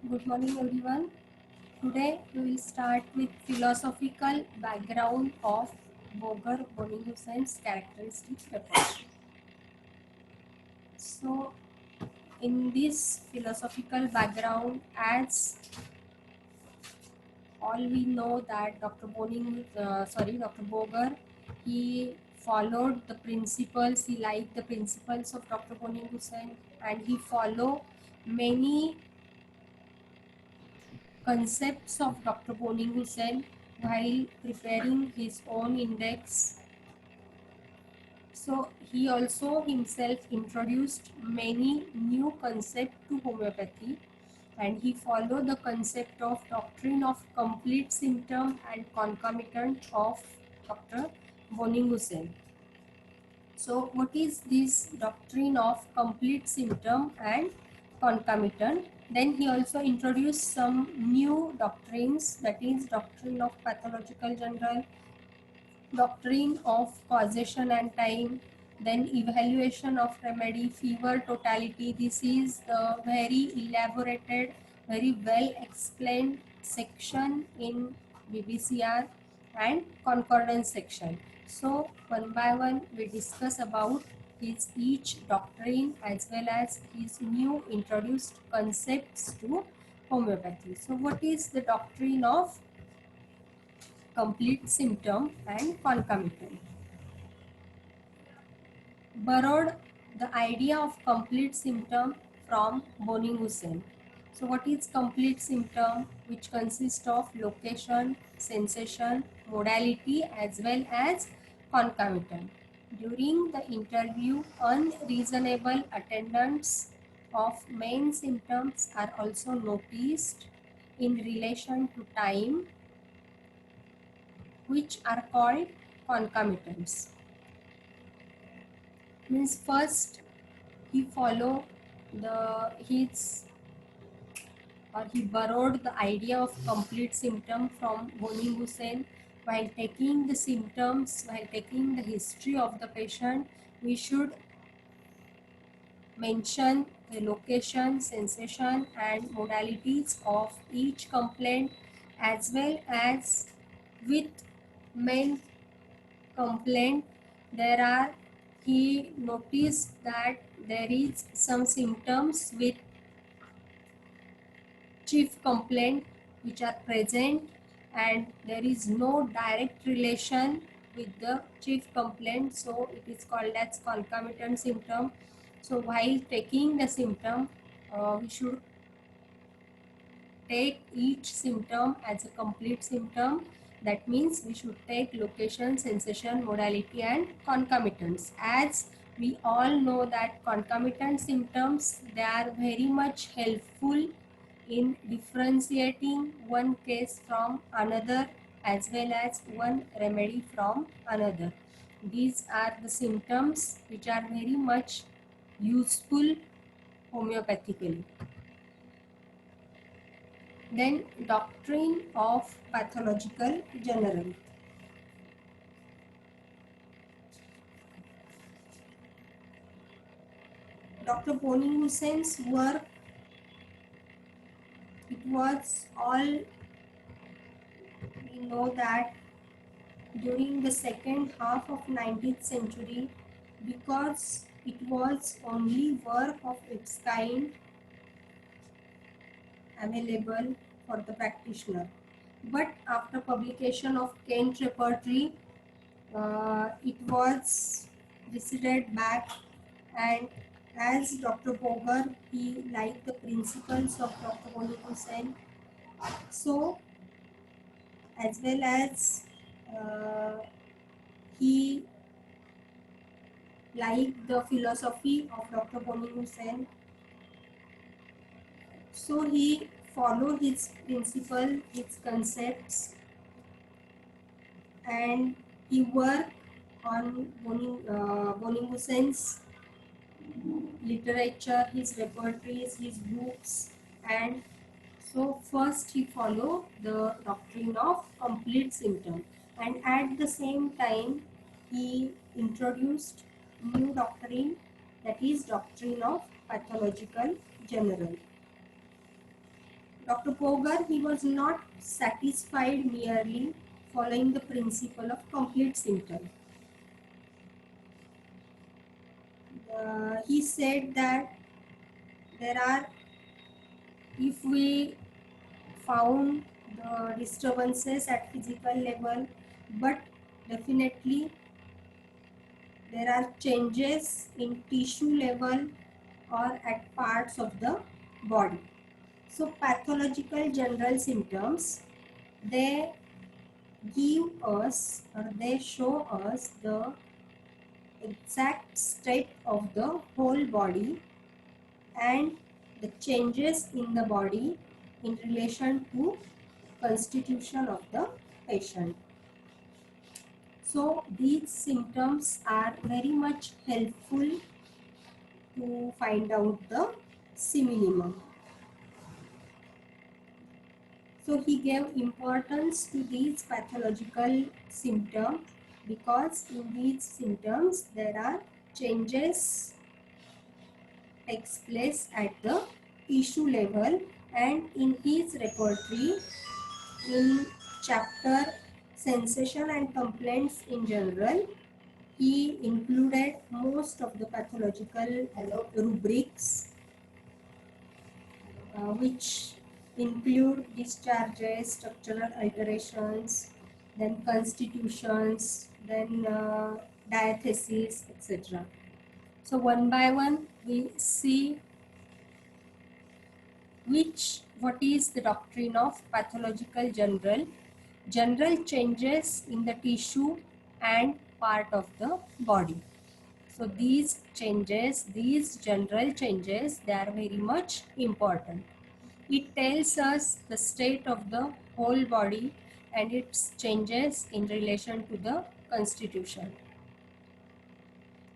Good morning, everyone. Today we will start with philosophical background of Boger Boni Hussein's characteristic reports. So, in this philosophical background, as all we know that Dr. Boger, he followed the principles. He liked the principles of Dr. Boni Hussein, and he followed many concepts of Dr. Boni Hussein while preparing his own index. So he also himself introduced many new concepts to homeopathy, and he followed the concept of doctrine of complete symptom and concomitant of Dr. Boni Hussein. So what is this doctrine of complete symptom and concomitant? Then he also introduced some new doctrines, that is doctrine of pathological general, doctrine of causation and time, then evaluation of remedy, fever totality. This is the very elaborated, very well explained section in BBCR and concordance section. So one by one we discuss about his each doctrine as well as his new introduced concepts to homeopathy. So what is the doctrine of complete symptom and concomitant? Borrowed the idea of complete symptom from Boni Hussein. So what is complete symptom? Which consists of location, sensation, modality as well as concomitant. During the interview, unreasonable attendance of main symptoms are also noticed in relation to time, which are called concomitants. Means first he follow he borrowed the idea of complete symptom from Boni Hussein. While taking the symptoms, while taking the history of the patient, we should mention the location, sensation and modalities of each complaint, as well as with main complaint there are, he noticed that there is some symptoms with chief complaint which are present, and there is no direct relation with the chief complaint, so it is called as concomitant symptom. So while taking the symptom, we should take each symptom as a complete symptom. That means we should take location, sensation, modality and concomitants. As we all know that concomitant symptoms, they are very much helpful in differentiating one case from another as well as one remedy from another. These are the symptoms which are very much useful homeopathically. Then doctrine of pathological general. Dr. Boni Hussein's work, it was all, we know that during the second half of 19th century, because it was only work of its kind available for the practitioner. But after publication of Kent Repertory, it was receded back, and as Dr. Boger, he liked the principles of Dr. Boni Hussein, so as well as uh, he liked the philosophy of Dr. Boni Hussein, so he followed his principle, his concepts, and he worked on Boni Hussein's literature, his repertories, his books, and so first he followed the doctrine of complete symptom, and at the same time he introduced new doctrine, that is doctrine of pathological general. Dr. Boger, he was not satisfied merely following the principle of complete symptom. He said that there are, if we found the disturbances at physical level, but definitely there are changes in tissue level or at parts of the body. So pathological general symptoms, they give us or they show us the exact state of the whole body and the changes in the body in relation to constitution of the patient. So these symptoms are very much helpful to find out the similimum. So he gave importance to these pathological symptoms because in these symptoms there are changes takes place at the tissue level, and in his repertory in chapter sensation and complaints in general, he included most of the pathological rubrics which include discharges, structural alterations, then constitutions, then diathesis, etc. So one by one we see what is the doctrine of pathological general changes in the tissue and part of the body. So these changes, these general changes, they are very much important. It tells us the state of the whole body and its changes in relation to the constitution.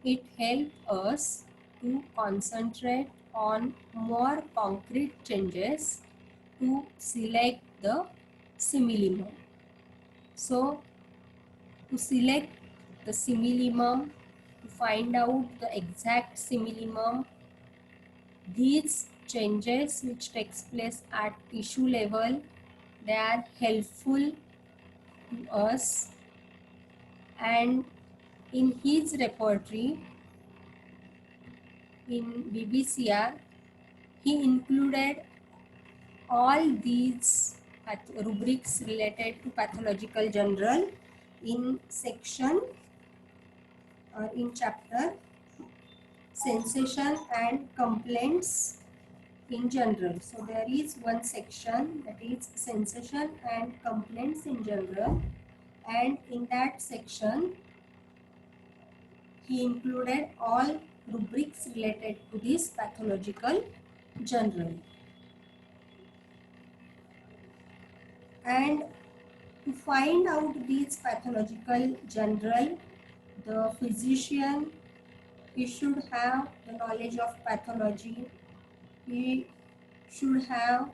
It helps us to concentrate on more concrete changes to select the similimum. So to select the similimum, to find out the exact similimum, these changes which takes place at tissue level, they are helpful to us, and in his repertory in BBCR he included all these rubrics related to pathological general in section or in chapter sensation and complaints in general. So there is one section that is sensation and complaints in general, and in that section he included all rubrics related to this pathological general. And to find out these pathological general, the physician, he should have the knowledge of pathology, he should have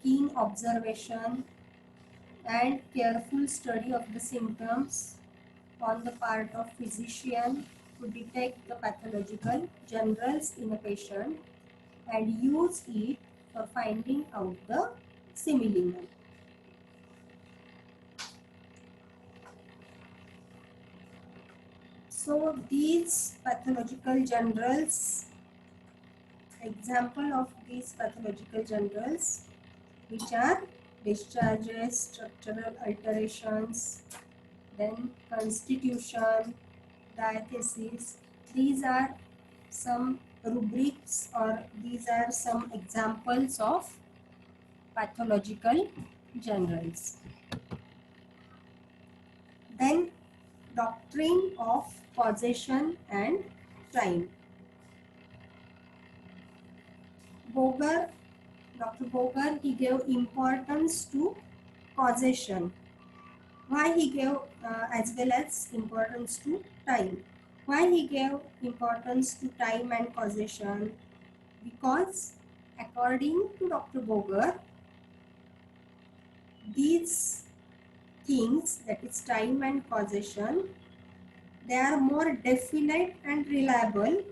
keen observation and careful study of the symptoms on the part of physician to detect the pathological generals in a patient and use it for finding out the similimum. So these pathological generals, example of these pathological generals, which are discharges, structural alterations, then constitution, diathesis. These are some rubrics or these are some examples of pathological generals. Then doctrine of causation and time. Boger, Dr. Boger, he gave importance to causation. Why he gave as well as importance to time? Why he gave importance to time and causation? Because according to Dr. Boger, these things, that is time and causation, they are more definite and reliable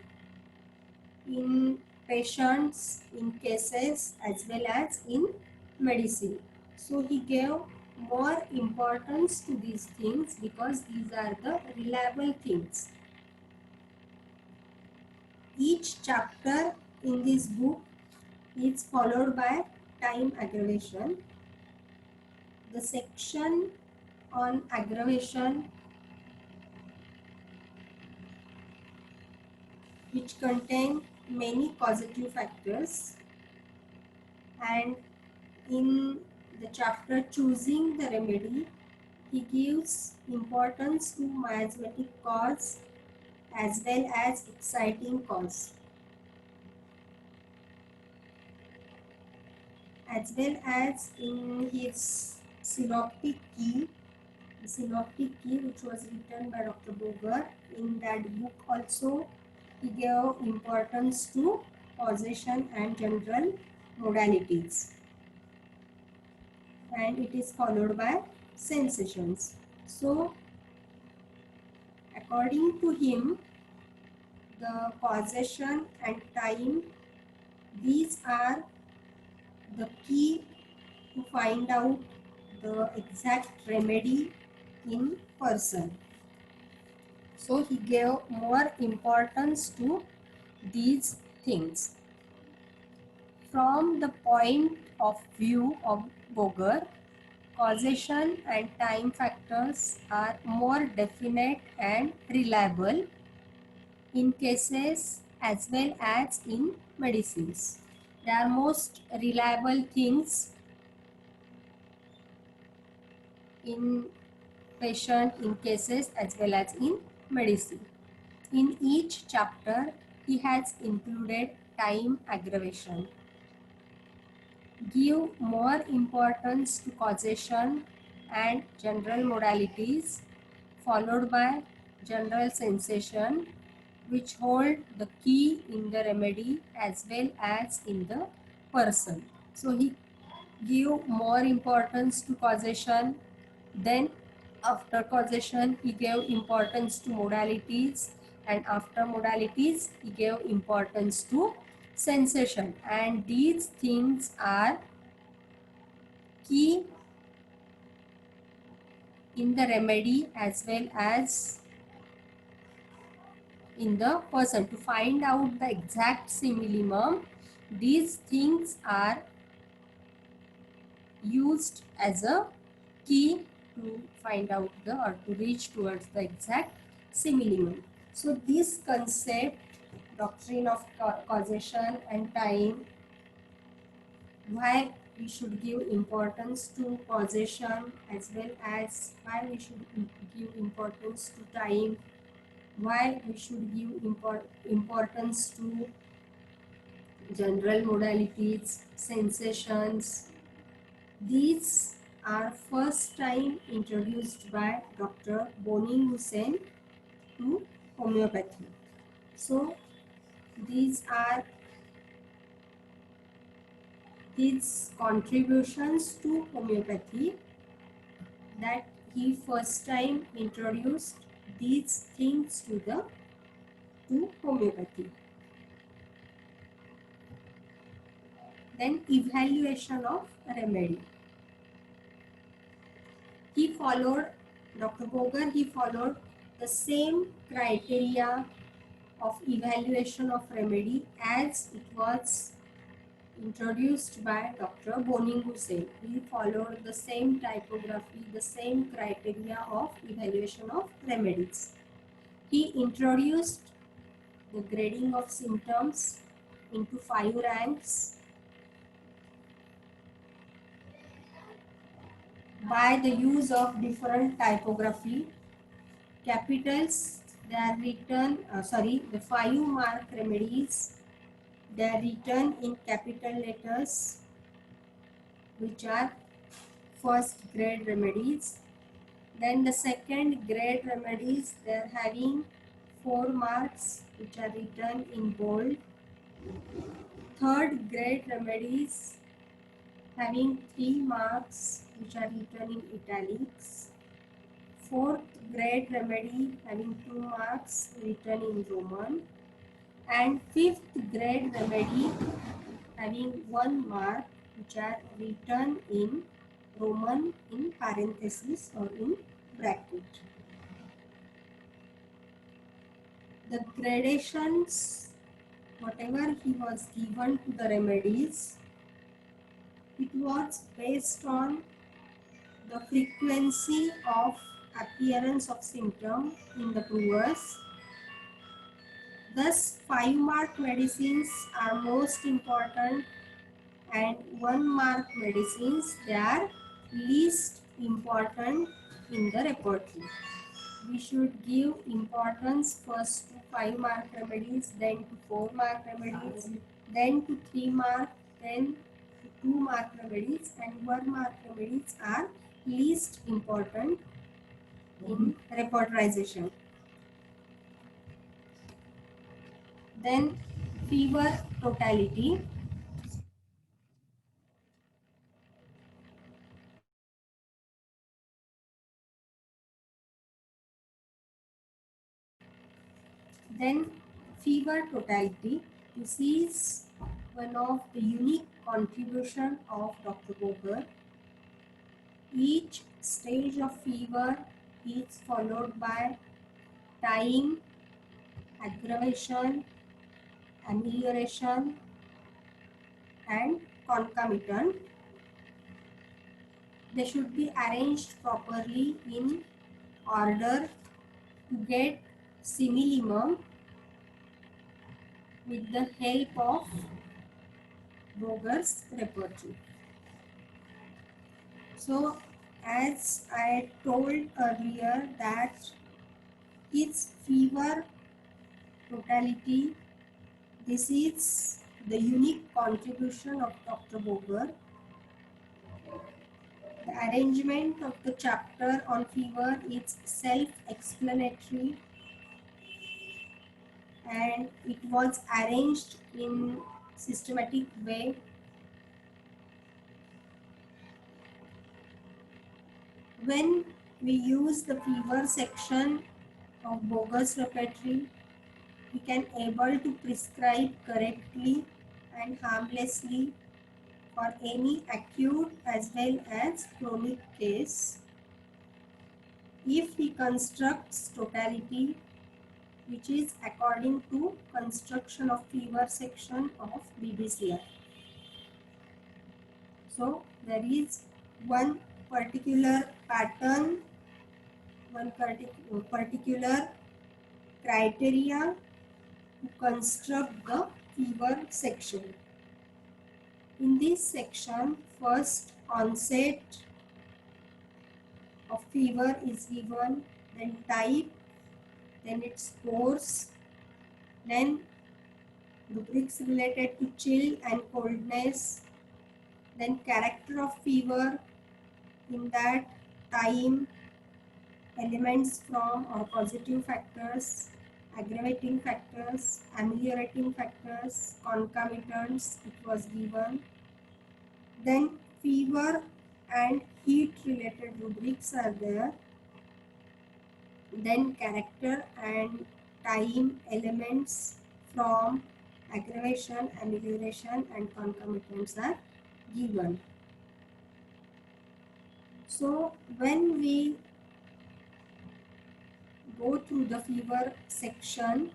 in patients in cases as well as in medicine. So he gave more importance to these things because these are the reliable things. Each chapter in this book is followed by time aggravation. The section on aggravation, which contain many causative factors, and in the chapter choosing the remedy, he gives importance to miasmatic cause as well as exciting cause, as well as in his synoptic key, the synoptic key which was written by Dr. Boger. In that book also he gave importance to causation and general modalities, and it is followed by sensations. So according to him, the causation and time, these are the key to find out the exact remedy in person. So he gave more importance to these things. From the point of view of Boger, causation and time factors are more definite and reliable in cases as well as in medicines. They are most reliable things in patient in cases as well as in medicine. In each chapter, he has included time aggravation. Give more importance to causation and general modalities, followed by general sensation, which hold the key in the remedy as well as in the person. So he give more importance to causation, then after causation he gave importance to modalities, and after modalities he gave importance to sensation, and these things are key in the remedy as well as in the person. To find out the exact simillimum, these things are used as a key to find out the or to reach towards the exact simillimum. So this concept, doctrine of causation and time, why we should give importance to causation as well as why we should give importance to time, why we should give importance to general modalities, sensations. These are first time introduced by Dr. Boning Hussain to homeopathy. So these are his contributions to homeopathy, that he first time introduced these things to homeopathy. Then evaluation of remedy. He followed, Dr. Boger, he followed the same criteria of evaluation of remedy as it was introduced by Dr. Boning Hussain. He followed the same typography, the same criteria of evaluation of remedies. He introduced the grading of symptoms into 5 ranks by the use of different typography. Capitals, they are written, the 5-mark remedies, they are written in capital letters, which are first grade remedies. Then the second grade remedies, they are having 4 marks, which are written in bold. Third grade remedies having 3 marks, which are written in italics. Fourth grade remedy having 2 marks, written in Roman. And fifth grade remedy having 1 mark, which are written in Roman in parenthesis or in bracket. The gradations, whatever he was given to the remedies, it was based on the frequency of appearance of symptom in the provers. Thus, 5-mark medicines are most important and 1-mark medicines, they are least important in the repertory. We should give importance first to 5-mark remedies, then to 4-mark remedies, then to 3-mark, then to 2-mark remedies, and 1-mark remedies are least important in repertorization. Then fever totality. Then fever totality. This is one of the unique contribution of Dr. Boger. Each stage of fever is followed by time, aggravation, amelioration, and concomitant. They should be arranged properly in order to get similimum with the help of Boger's repertory. So, as I told earlier that its fever totality, this is the unique contribution of Dr. Boger. The arrangement of the chapter on fever is self-explanatory and it was arranged in systematic way. When we use the fever section of Boger's repertory, we can able to prescribe correctly and harmlessly for any acute as well as chronic case. If he constructs totality, which is according to construction of fever section of BBCR. So there is one particular pattern, one particular criteria to construct the fever section. In this section, first onset of fever is given, then type, then its course, then rubrics related to chill and coldness, then character of fever, in that time, elements from or positive factors, aggravating factors, ameliorating factors, concomitants, it was given. Then fever and heat related rubrics are there. Then character and time elements from aggravation, amelioration and concomitants are given. So when we go through the fever section,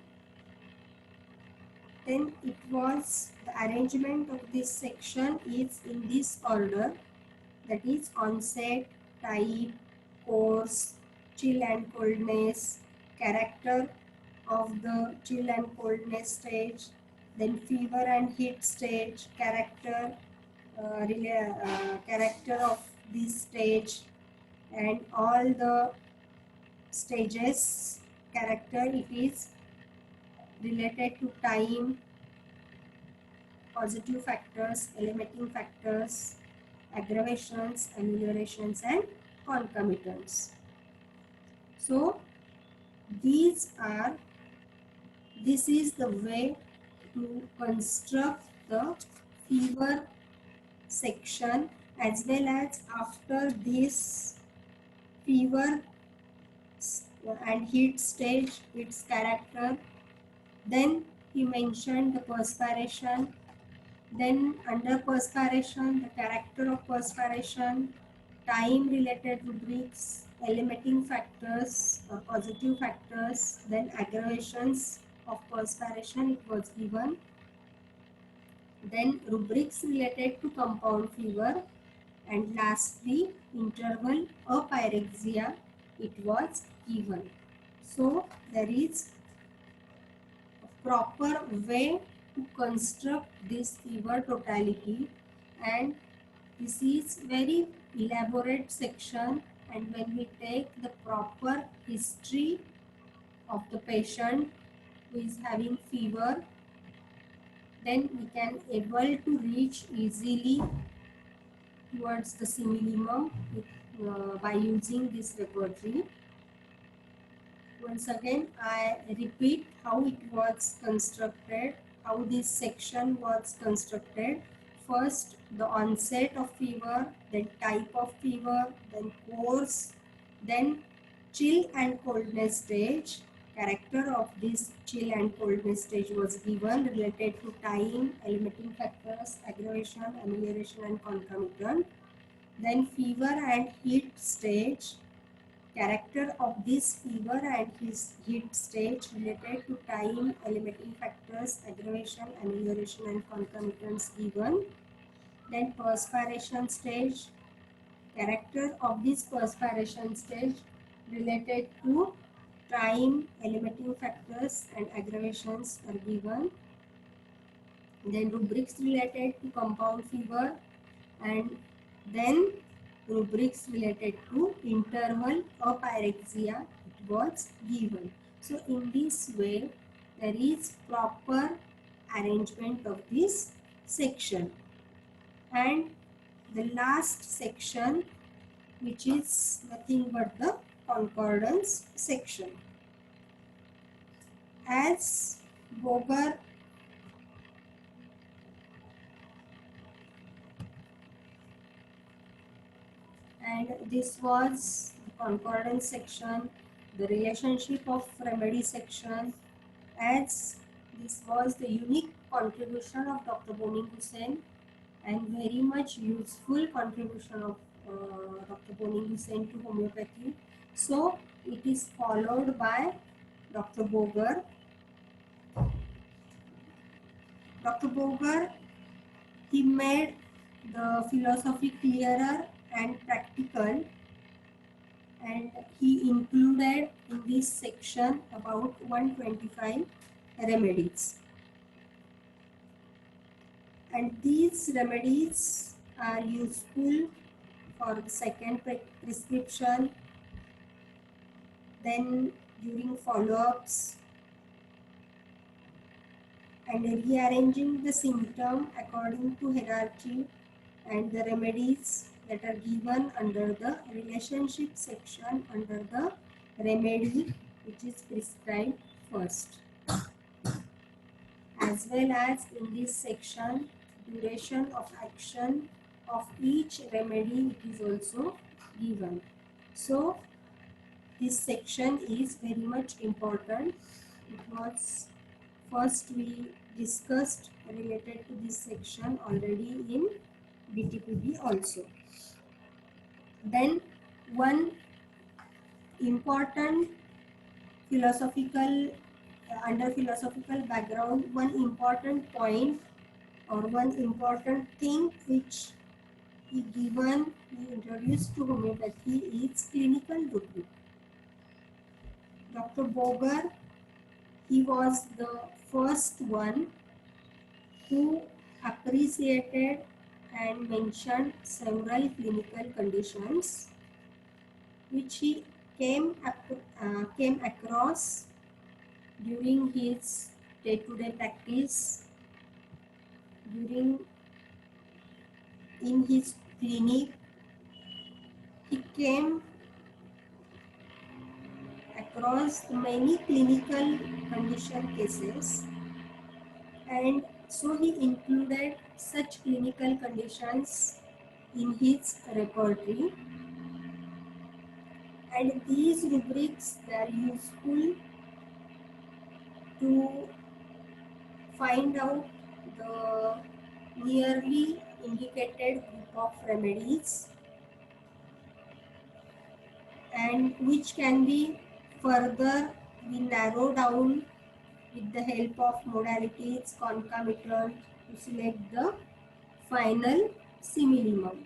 then it was the arrangement of this section is in this order, that is onset, type, course, chill and coldness, character of the chill and coldness stage, then fever and heat stage, character character of this stage, and all the stages character, it is related to time, positive factors, eliminating factors, aggravations, ameliorations and concomitants. So this is the way to construct the fever section, as well as after this fever and heat stage, its character, then he mentioned the perspiration. Then under perspiration, the character of perspiration, time related rubrics, limiting factors or positive factors, then aggravations of perspiration it was given. Then rubrics related to compound fever, and lastly interval apyrexia it was given. So there is a proper way to construct this fever totality, and this is very elaborate section, and when we take the proper history of the patient who is having fever, then we can able to reach easily towards the minimum by using this repertory. Once again, I repeat how it was constructed, how this section was constructed. First, the onset of fever, then type of fever, then course, then chill and coldness stage. Character of this chill and coldness stage was given related to time, limiting factors, aggravation, amelioration, and concomitant. Then fever and heat stage. Character of this fever and his heat stage related to time, limiting factors, aggravation, amelioration, and concomitants given. Then perspiration stage. Character of this perspiration stage related to time, limiting factors, and aggravations are given. Then rubrics related to compound fever, and then rubrics related to interval apyrexia it was given. So in this way there is proper arrangement of this section. And the last section, which is nothing but the concordance section. As Boger and this was the concordance section, the relationship of remedy section, as this was the unique contribution of Dr. Boning Hussain and very much useful contribution of Dr. Boning Hussain to homeopathy. So it is followed by Dr. Boger. Dr. Boger, he made the philosophy clearer and practical, and he included in this section about 125 remedies. And these remedies are useful for the second prescription, then during follow-ups, and rearranging the symptom according to hierarchy, and the remedies that are given under the relationship section under the remedy which is prescribed first, as well as in this section duration of action of each remedy it is also given. So this section is very much important. It was first we discussed related to this section already in BTPB also. Then one important philosophical under philosophical background, one important point or one important thing which he introduced to homeopathy is clinical rubric. Dr. Boger, he was the first one who appreciated and mentioned several clinical conditions which he came across during his day-to-day practice, in his clinic. He came across many clinical condition cases, and so he included such clinical conditions in his repertory. And these rubrics, they are useful to find out the nearly indicated group of remedies and which can be further be narrowed down with the help of modalities concomitant to select the final similimum.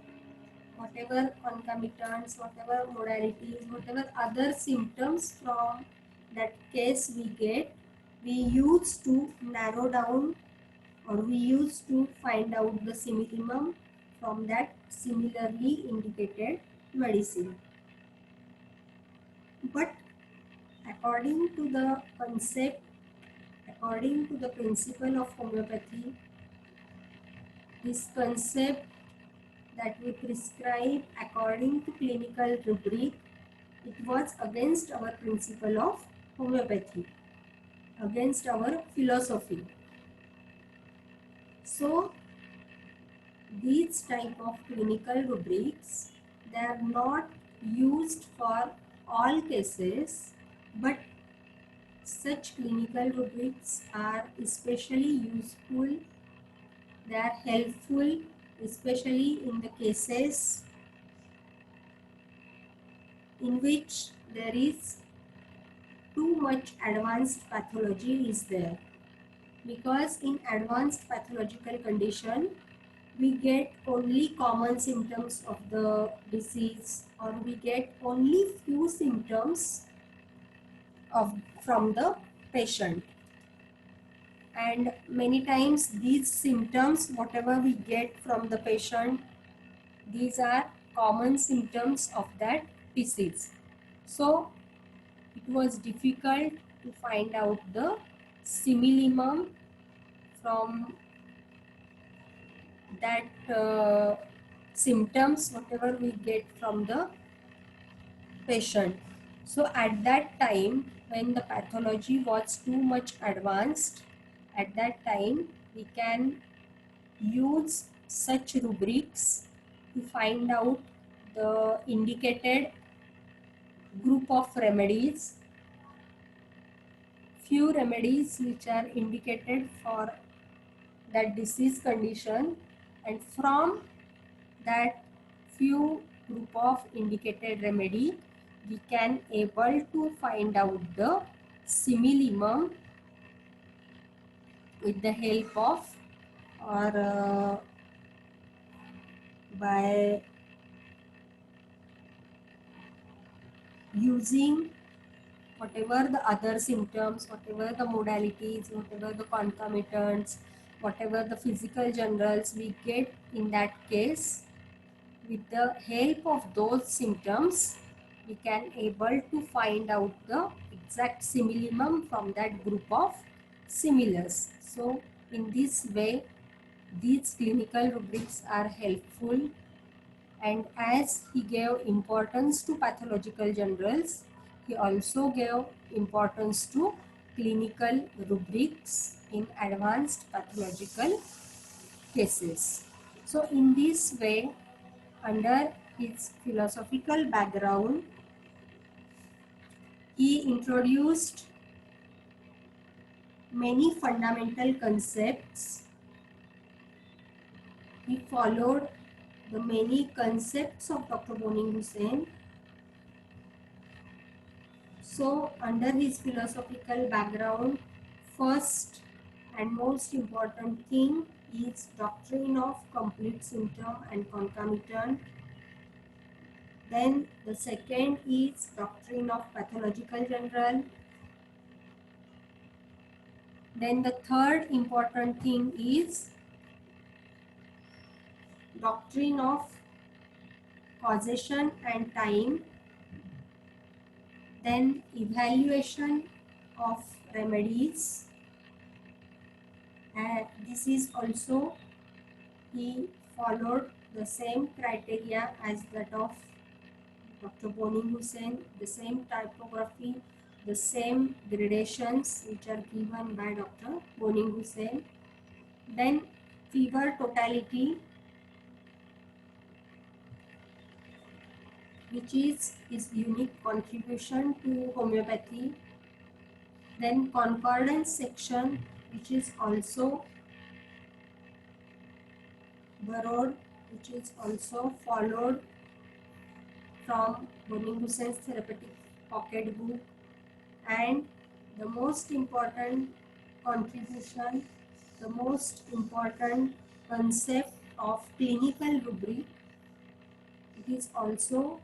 Whatever concomitants, whatever modalities, whatever other symptoms from that case we get, we use to narrow down or we use to find out the similimum from that similarly indicated medicine. But according to the concept, according to the principle of homeopathy, this concept that we prescribe according to clinical rubric, it was against our principle of homeopathy, against our philosophy. So these type of clinical rubrics, they are not used for all cases, but such clinical rubrics are especially useful, they are helpful, especially in the cases in which there is too much advanced pathology is there. Because in advanced pathological condition, we get only common symptoms of the disease, or we get only few symptoms from the patient. And many times these symptoms, whatever we get from the patient, these are common symptoms of that disease. So it was difficult to find out the similimum from that symptoms whatever we get from the patient. So at that time when the pathology was too much advanced, at that time we can use such rubrics to find out the indicated group of remedies, few remedies which are indicated for that disease condition, and from that few group of indicated remedy we can able to find out the similimum with the help of or by using whatever the other symptoms, whatever the modalities, whatever the concomitants, whatever the physical generals we get in that case. With the help of those symptoms, we can able to find out the exact similimum from that group of similars. So in this way, these clinical rubrics are helpful, and as he gave importance to pathological generals, he also gave importance to clinical rubrics in advanced pathological cases. So in this way, under his philosophical background, he introduced many fundamental concepts. He followed the many concepts of Dr. Boning Hussain. So under his philosophical background, first and most important thing is doctrine of complete symptom and concomitant. Then the second is doctrine of pathological general. Then the third important thing is doctrine of causation and time. Then evaluation of remedies. And this is also, he followed the same criteria as that of Dr. Boning Hussain, the same typography, the same gradations which are given by Dr. Boning Hussain. Then fever totality, which is his unique contribution to homeopathy. Then concordance section, which is also borrowed, which is also followed from Bonnie-Hussein's therapeutic pocketbook, and the most important contribution, the most important concept of clinical rubric. It is also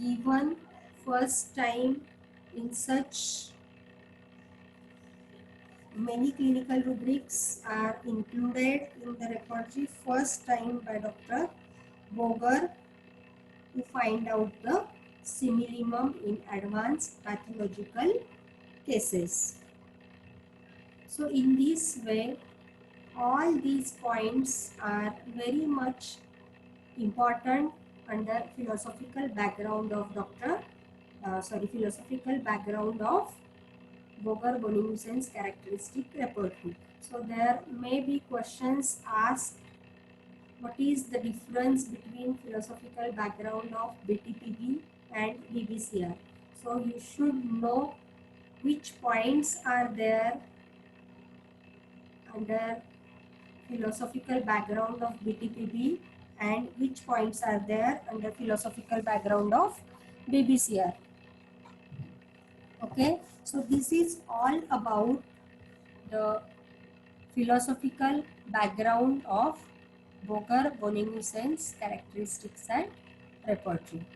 given first time in such many clinical rubrics are included in the repertory first time by Dr. Boger to find out the similimum in advanced pathological cases. So in this way, all these points are very much important under philosophical background of philosophical background of Boger Bonnie-Hussein's characteristic repertory. So there may be questions asked, what is the difference between philosophical background of BTPB and BBCR? So you should know which points are there under philosophical background of BTPB and which points are there under philosophical background of BBCR. Okay, so this is all about the philosophical background of Boger Bonnie-Hussein's characteristics and repertory.